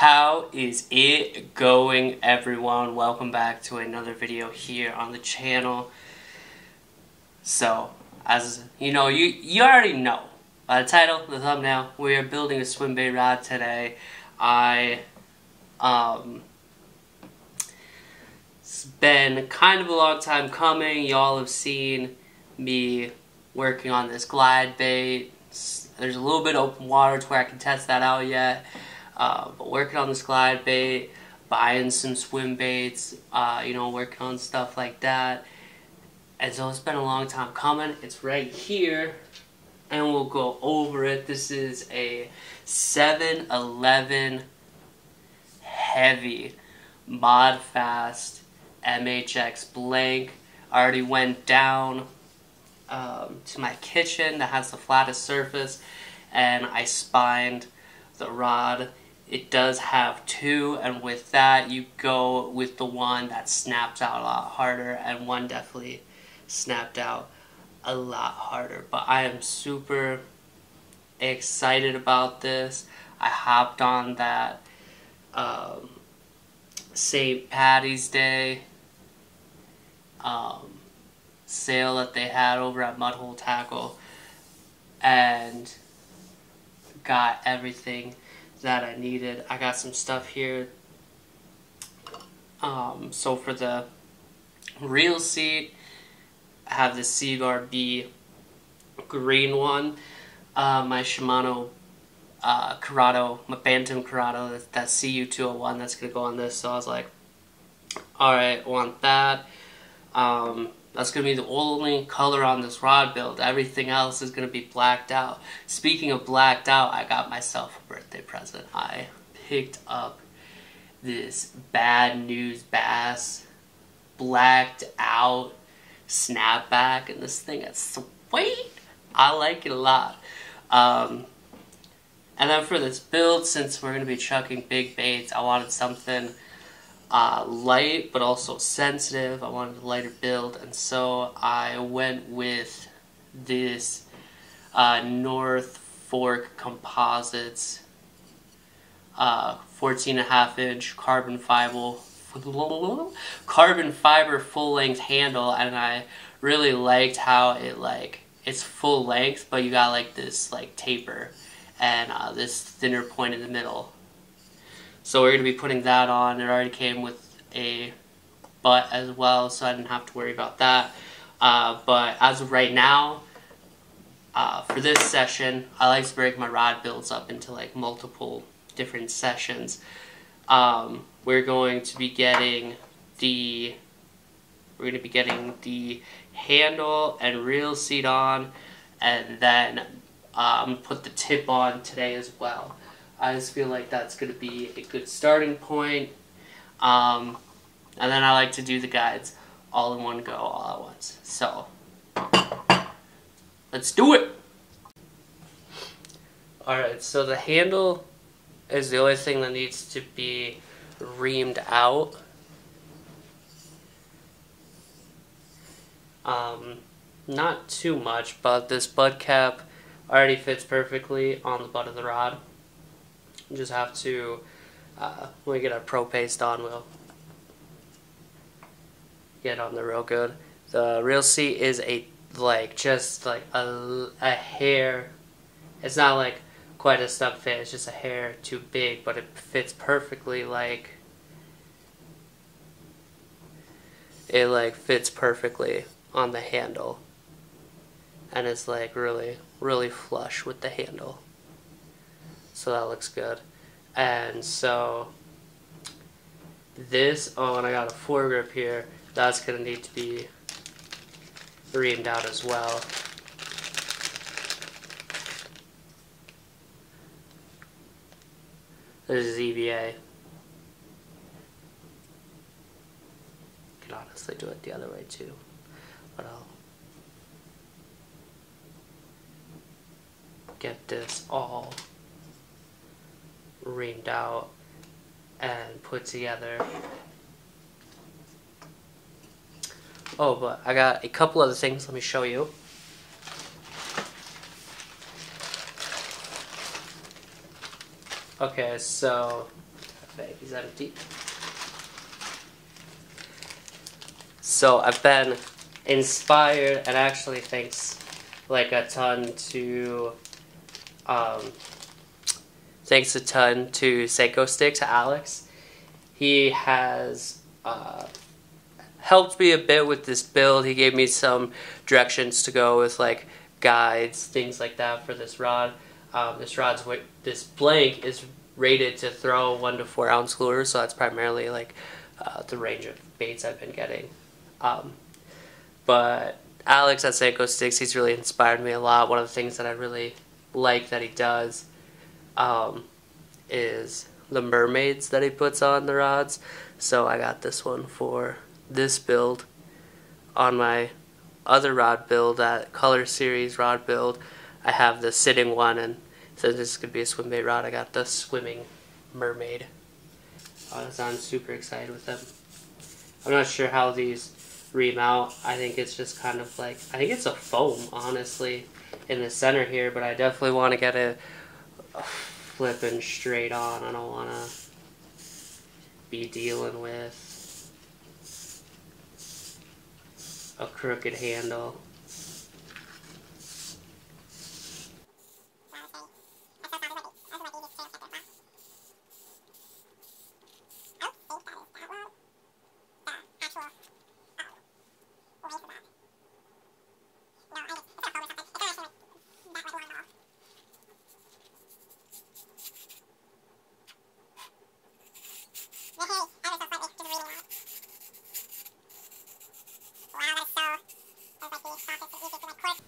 How is it going, everyone? Welcome back to another video here on the channel. So, as you know, you already know by the title, the thumbnail, we are building a swim bait rod today. It's been kind of a long time coming. Y'all have seen me working on this glide bait. There's a little bit of open water to where I can test that out yet. But working on this glide bait, buying some swim baits, working on stuff like that. And so it's been a long time coming. It's right here, and we'll go over it. This is a 7-11 heavy mod fast MHX blank. I already went down to my kitchen that has the flattest surface, and I spined the rod. It does have two, and with that you go with the one that snaps out a lot harder, and one definitely snapped out a lot harder. But I am super excited about this. I hopped on that St. Patty's Day sale that they had over at Mudhole Tackle and got everything that I needed. I got some stuff here. So for the reel seat, I have the Seaguar B green one. My Shimano Corrado, my Bantam Corrado, that CU201, that's going to go on this. So I was like, alright, I want that. That's going to be the only color on this rod build. Everything else is going to be blacked out. Speaking of blacked out, I got myself a birthday present. I picked up this Bad News Bass blacked out snapback, and this thing is sweet. I like it a lot. And then for this build, since we're going to be chucking big baits, I wanted something light but also sensitive. I wanted a lighter build, and so I went with this North Fork Composites 14.5-inch carbon fiber full length handle, and I really liked how it's full length, but you got like this taper and this thinner point in the middle. So we're going to be putting that on. It already came with a butt as well, so I didn't have to worry about that. But as of right now, for this session, I like to break my rod builds up into multiple different sessions. We're going to be getting the handle and reel seat on, and then put the tip on today as well. I just feel like that's going to be a good starting point. And then I like to do the guides all in one go, all at once. So, let's do it! Alright, so the handle is the only thing that needs to be reamed out. Not too much, but this butt cap already fits perfectly on the butt of the rod. You just have to, when we get our pro paste on, we'll get on there real good. The reel seat is just a hair. It's not quite a snug fit, it's just a hair too big, but it fits perfectly. It fits perfectly on the handle, and it's really flush with the handle. So that looks good. And so this, and I got a foregrip here, that's going to need to be reamed out as well. This is EVA. Could honestly do it the other way too, but I'll get this all reamed out and put together. Oh, but I got a couple other things. Let me show you. Okay, so bag is empty. So I've been inspired, and actually thanks like a ton to Seiko Stick, to Alex. He has helped me a bit with this build. He gave me some directions to go with, like guides, things like that for this rod. This blank is rated to throw 1 to 4 ounce lures, so that's primarily like the range of baits I've been getting. But Alex at Seiko Sticks, he's really inspired me a lot. One of the things that I really like that he does is the mermaids that he puts on the rods. So I got this one for this build. On my other rod build, that Color Series rod build, I have the sitting one, and since this could be a swim bait rod, I got the swimming mermaid. So I'm super excited with them. I'm not sure how these ream out. I think it's just kind of like, I think it's a foam, honestly, in the center here, but I definitely want to get it flipping straight on. I don't want to be dealing with a crooked handle.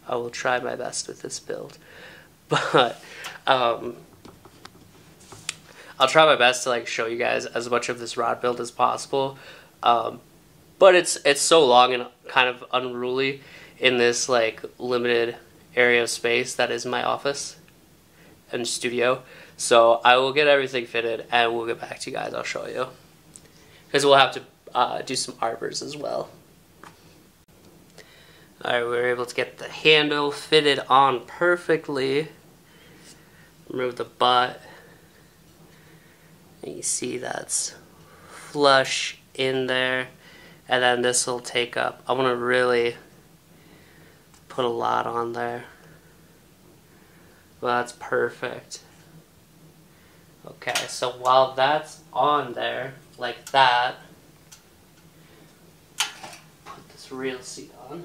I will try my best with this build, but I'll try my best to like show you guys as much of this rod build as possible. But it's so long and kind of unruly in this like limited area of space that is my office and studio. So I will get everything fitted and we'll get back to you guys. I'll show you, because we'll have to do some arbors as well. Alright, we were able to get the handle fitted on perfectly. Remove the butt. And you see that's flush in there. And then this will take up. I want to really put a lot on there. Well, that's perfect. Okay, so while that's on there, like that, put this reel seat on.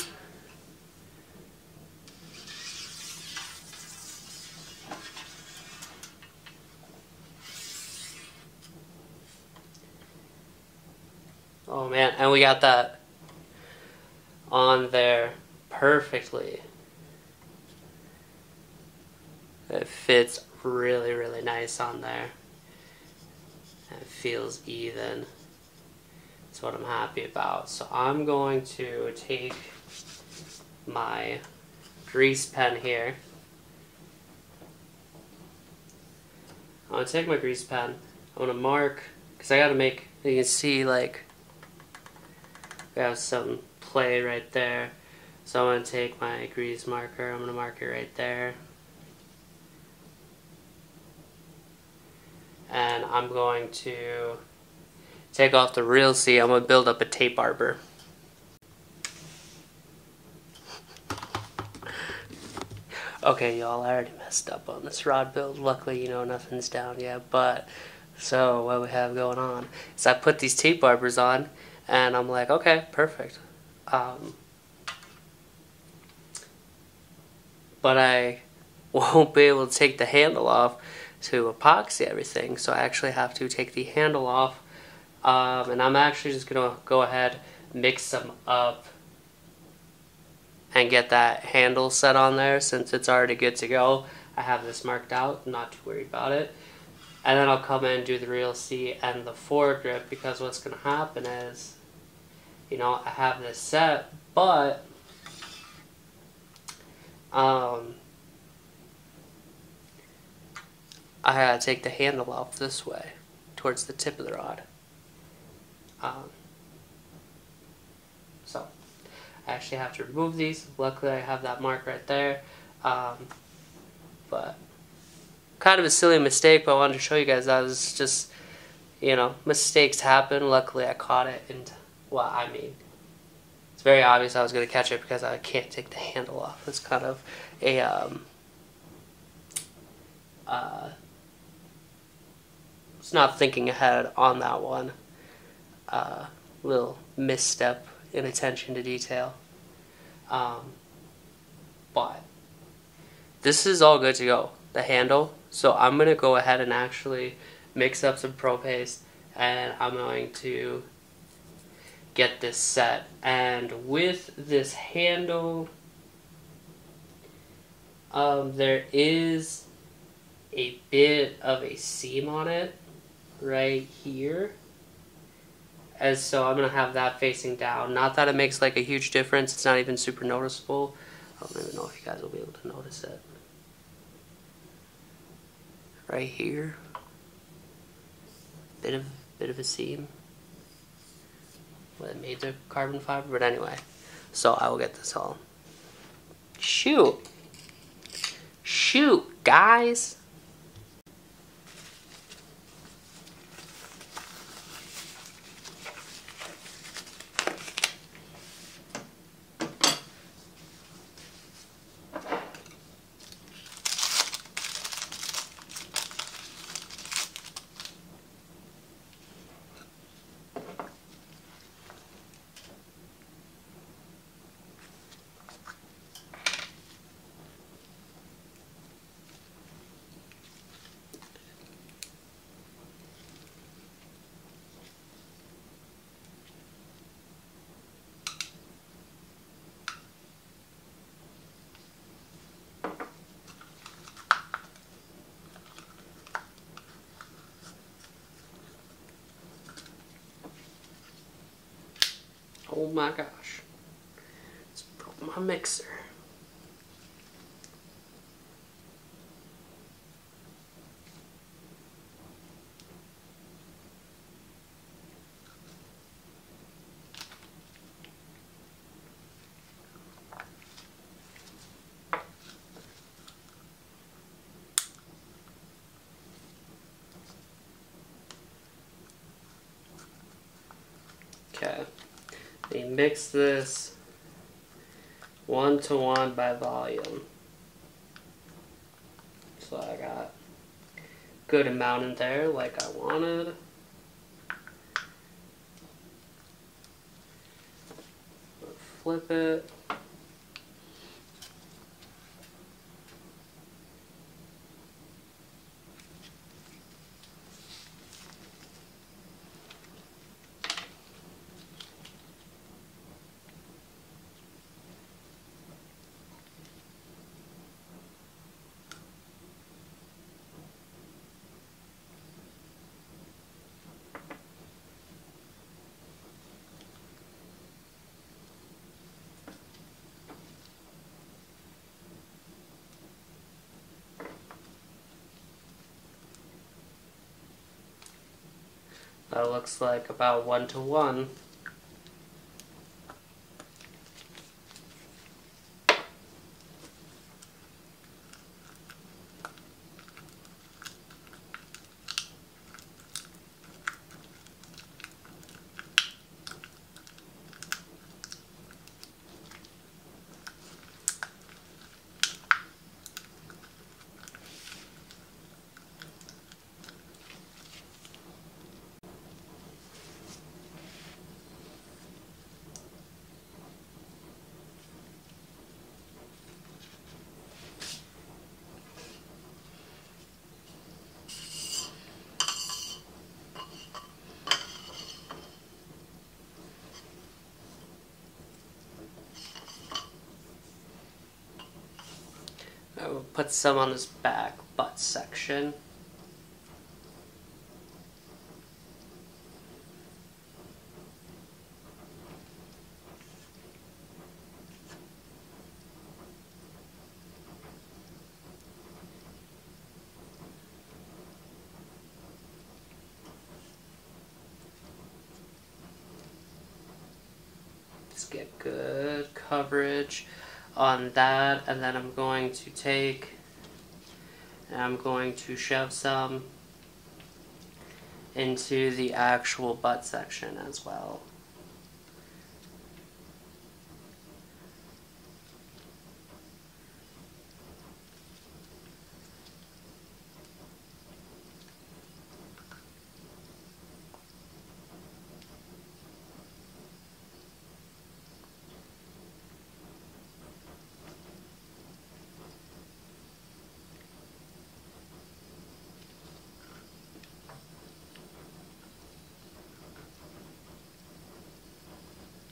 Oh man, and we got that on there perfectly. It fits really, really nice on there. And it feels even. That's what I'm happy about. So I'm going to take my grease pen here. I'm going to take my grease pen. I'm going to mark, because I got to make, you can see like, we have some play right there. So I'm going to take my grease marker, I'm going to mark it right there. And I'm going to take off the reel seat. I'm going to build up a tape arbor. Okay, y'all, I already messed up on this rod build. Luckily, you know, nothing's down yet. But, so what we have going on is I put these tape arbors on, and I'm like, okay, perfect. But I won't be able to take the handle off to epoxy everything, so I actually have to take the handle off, and I'm actually just gonna go ahead, mix them up, and get that handle set on there. Since it's already good to go, I have this marked out, not too worried about it. And then I'll come in and do the reel seat and the foregrip, because what's gonna happen is, you know, I have this set, but I gotta take the handle off this way, towards the tip of the rod. So, I actually have to remove these. Luckily, I have that mark right there. But, kind of a silly mistake, but I wanted to show you guys that was just, you know, mistakes happen. Luckily I caught it, and well, I mean, it's very obvious I was going to catch it because I can't take the handle off. It's kind of a it's not thinking ahead on that one. Little misstep in attention to detail. But this is all good to go, the handle. So I'm going to go ahead and actually mix up some pro paste, and I'm going to get this set. And with this handle, there is a bit of a seam on it right here, and so I'm gonna have that facing down. Not that it makes like a huge difference, it's not even super noticeable. I don't even know if you guys will be able to notice it. Right here, bit of a seam. Well, it made the carbon fiber, but anyway. So I will get this all. Shoot, guys. Oh my gosh, it's broke my mixer. Okay. We mix this 1-to-1 by volume. So I got a good amount in there like I wanted. Flip it. That looks like about 1-to-1. I will put some on this back butt section. Just get good coverage on that, and then I'm going to take and I'm going to shove some into the actual butt section as well.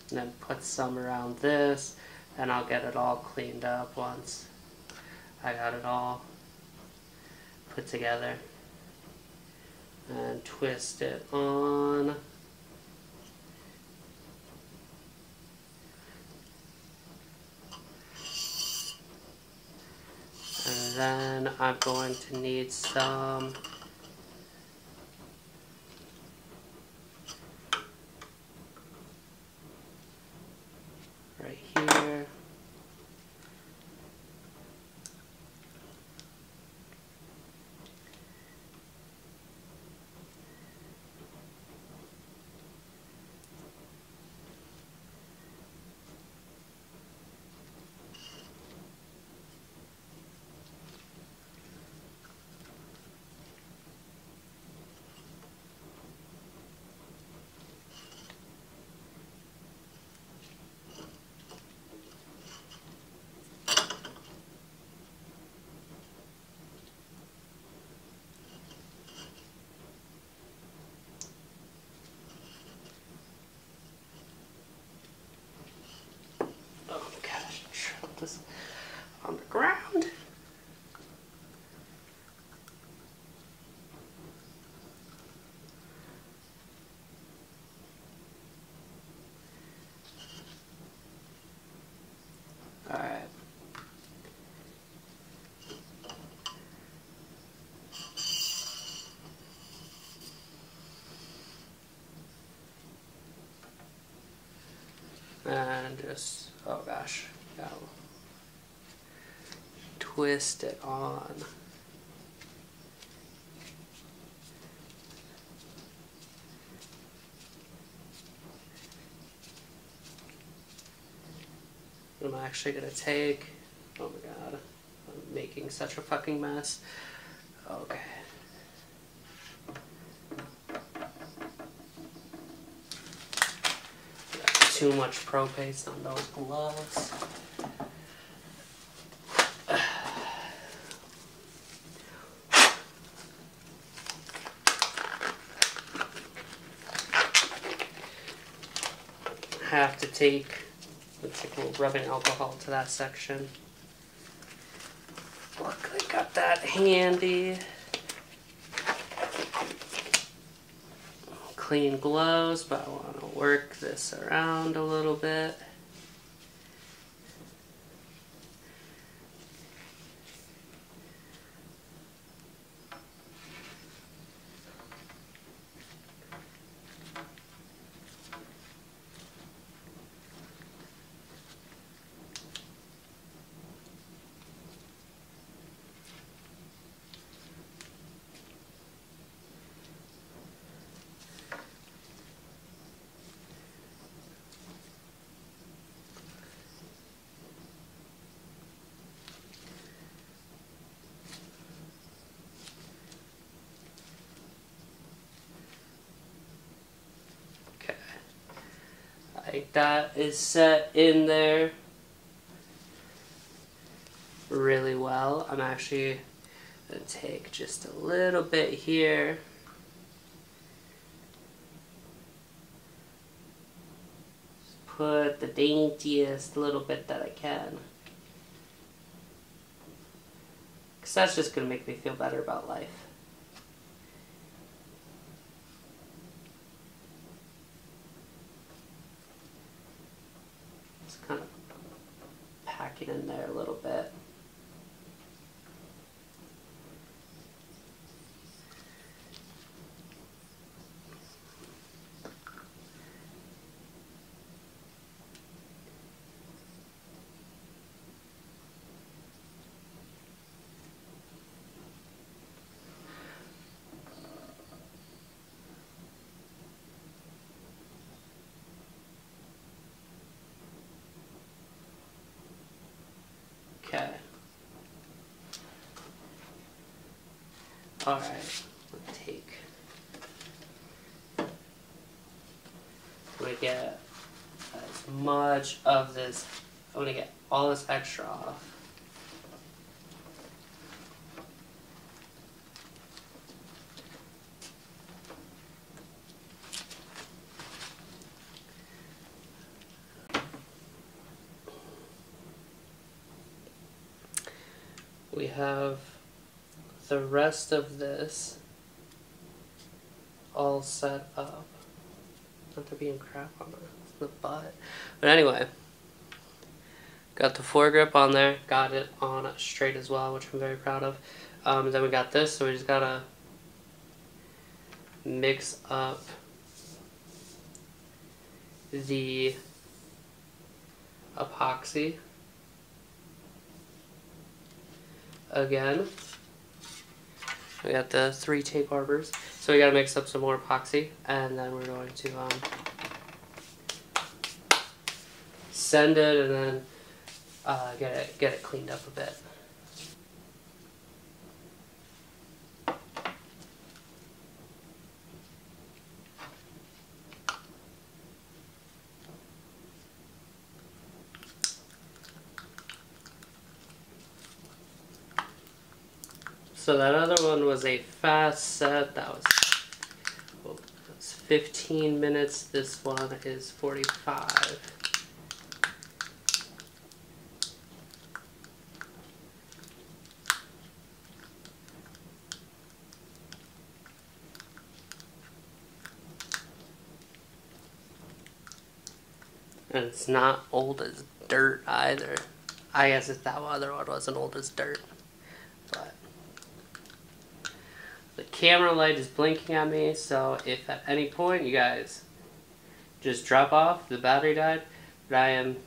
And then put some around this, and I'll get it all cleaned up once I got it all put together. And twist it on. And then I'm going to need some right here. This on the ground. All right. And just, oh gosh, gotta twist it on. I'm actually gonna take, oh my god, I'm making such a fucking mess. Okay. Too much pro paste on those gloves. Have to take, let's take a little rubbing alcohol to that section. Luckily got that handy. Clean gloves, but I want to work this around a little bit. Like that is set in there really well. I'm actually going to take just a little bit here. Just put the daintiest little bit that I can. Because that's just going to make me feel better about life. Kind of pack it in there a little bit. Alright, let's take. I'm gonna get as much of this. I'm gonna get all this extra off. We have the rest of this all set up. Not there being crap on the butt. But anyway, got the foregrip on there, got it on straight as well, which I'm very proud of. Then we got this, so we just gotta mix up the epoxy again. We got the 3 tape harbors, so we gotta mix up some more epoxy, and then we're going to send it, and then get it cleaned up a bit. So that other one was a fast set. That was 15 minutes. This one is 45. And it's not old as dirt either. I guess if that other one wasn't old as dirt. But the camera light is blinking at me, so if at any point you guys just drop off, the battery died, but I am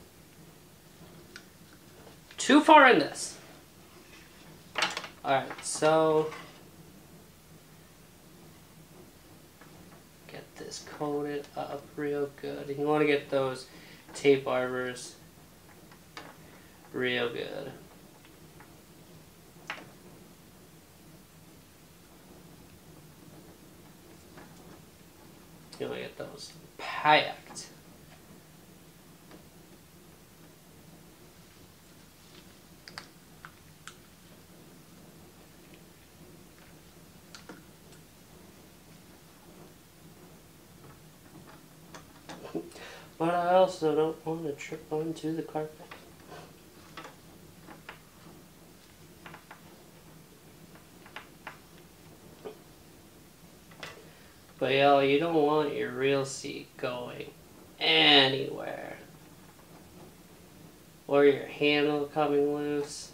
too far in this. Alright, so get this coated up real good. You want to get those tape arbors real good. You want to get those packed. But I also don't want to trip onto the carpet. But y'all, you don't want your reel seat going anywhere. Or your handle coming loose.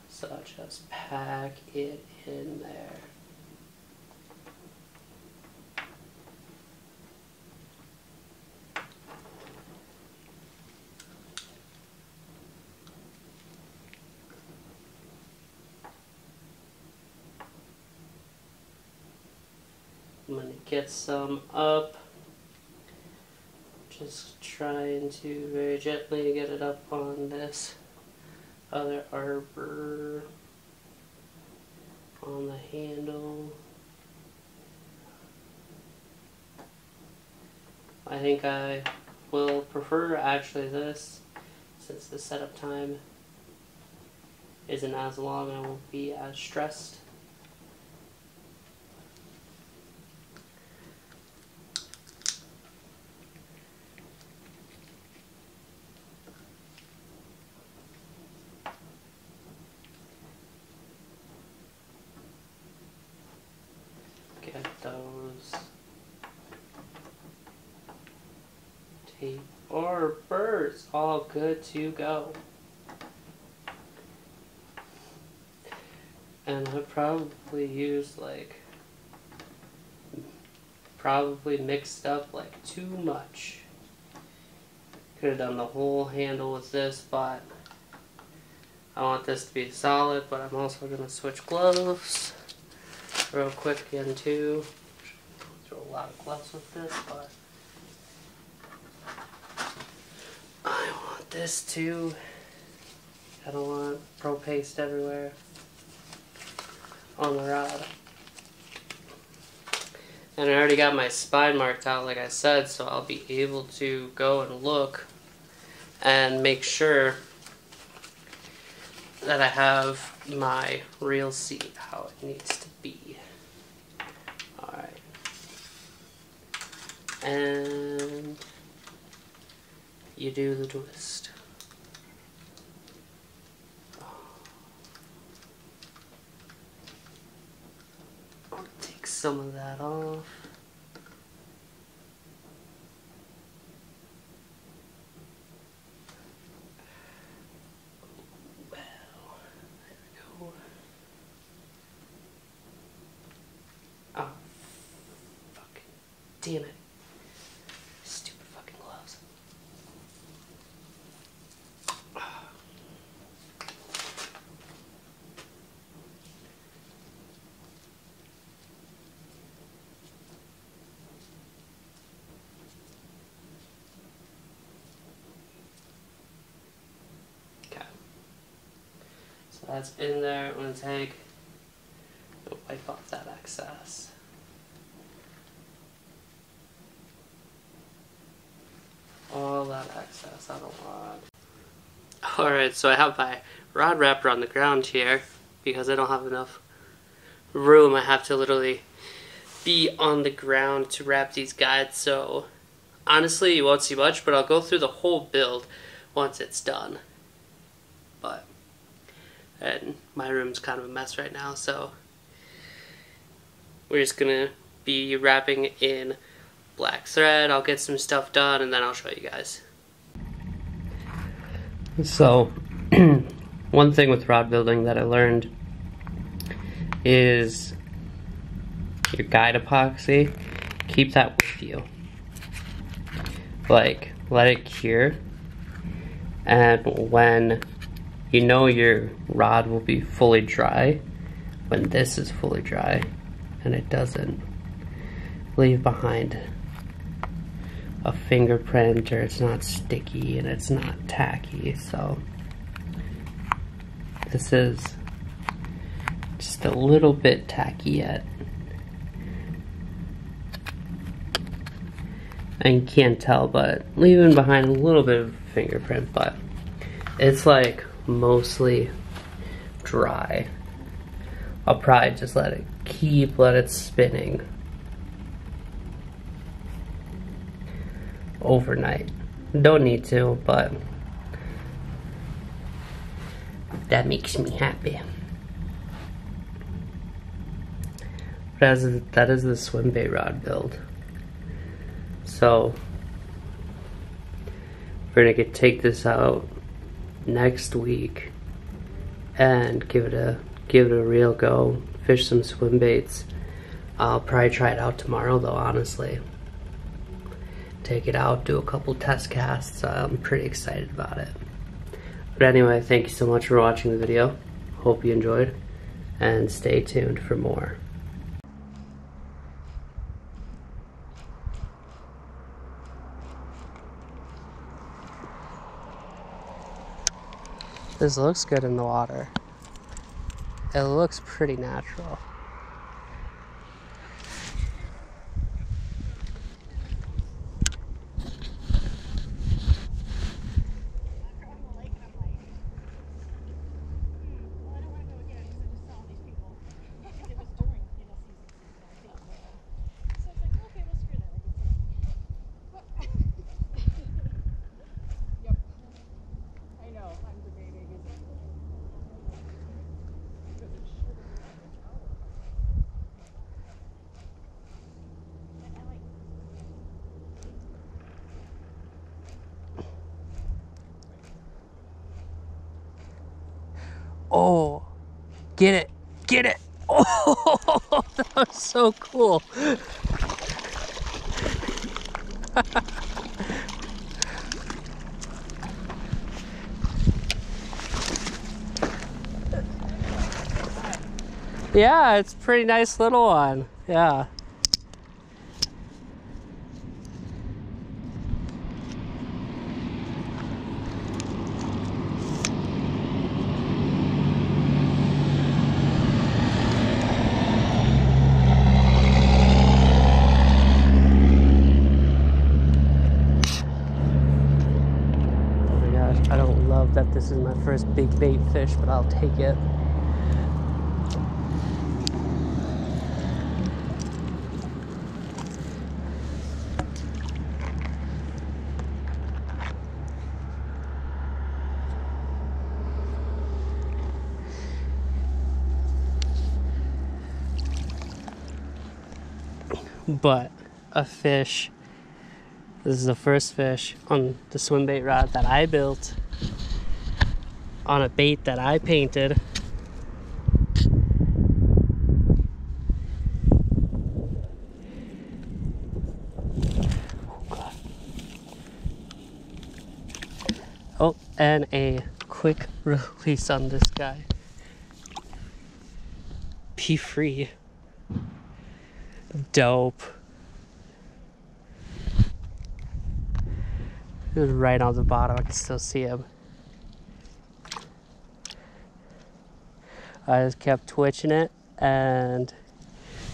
So just pack it in there. I'm going to get some up, just trying to very gently get it up on this other arbor on the handle. I think I will prefer actually this, since the setup time isn't as long, I won't be as stressed. Get those tape arbors all good to go. And I probably used probably mixed up like too much. Could have done the whole handle with this, but I want this to be solid, but I'm also going to switch gloves real quick again too. Throw a lot of gloves with this, but I want this to I don't want pro paste everywhere on the rod. And I already got my spine marked out, like I said, so I'll be able to go and look and make sure that I have my reel seat how it needs to be. Alright. And you do the twist. I'll take some of that off. Oh, fucking damn it. Stupid fucking gloves. Okay. So that's in there. I'm gonna wipe off that excess. All that excess I don't want. Alright, so I have my rod wrapper on the ground here because I don't have enough room. I have to literally be on the ground to wrap these guides, so honestly you won't see much, but I'll go through the whole build once it's done. And my room's kind of a mess right now, so we're just gonna be wrapping in black thread. I'll get some stuff done and then I'll show you guys. So, one thing with rod building that I learned is your guide epoxy, keep that with you. Like, let it cure, and when you know your rod will be fully dry, when this is fully dry, and it doesn't leave behind a fingerprint, or it's not sticky and it's not tacky. So this is just a little bit tacky yet, and you can't tell, but leaving behind a little bit of fingerprint, but it's like mostly dry. I'll probably just let it spinning overnight. Don't need to, but that makes me happy. That is the swim bait rod build. So we're gonna take this out next week and give it a real go. Fish some swim baits. I'll probably try it out tomorrow though, honestly. Take it out, do a couple test casts. I'm pretty excited about it. But anyway, thank you so much for watching the video. Hope you enjoyed, and stay tuned for more. This looks good in the water. It looks pretty natural. Oh, get it, get it. Oh, that was so cool. Yeah, it's a pretty nice little one. Yeah. this is my first big bait fish, but I'll take it. But a fish, this is the first fish on the swim bait rod that I built on a bait that I painted. Oh, and a quick release on this guy. Be free. Dope. It was right on the bottom. I can still see him. I just kept twitching it and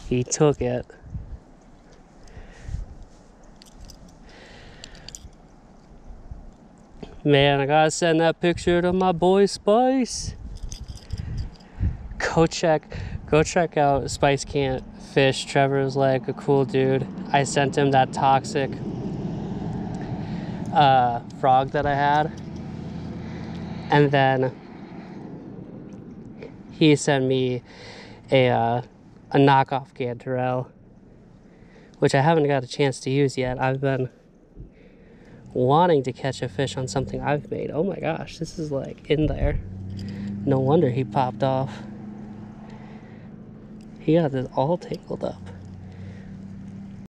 he took it. Man, I gotta send that picture to my boy Spice. Go check out Spice Can't Fish. Trevor's like a cool dude. I sent him that toxic frog that I had, and then he sent me a knockoff Gantarelle, which I haven't got a chance to use yet. I've been wanting to catch a fish on something I've made. Oh my gosh, this is like in there. No wonder he popped off. He got this all tangled up.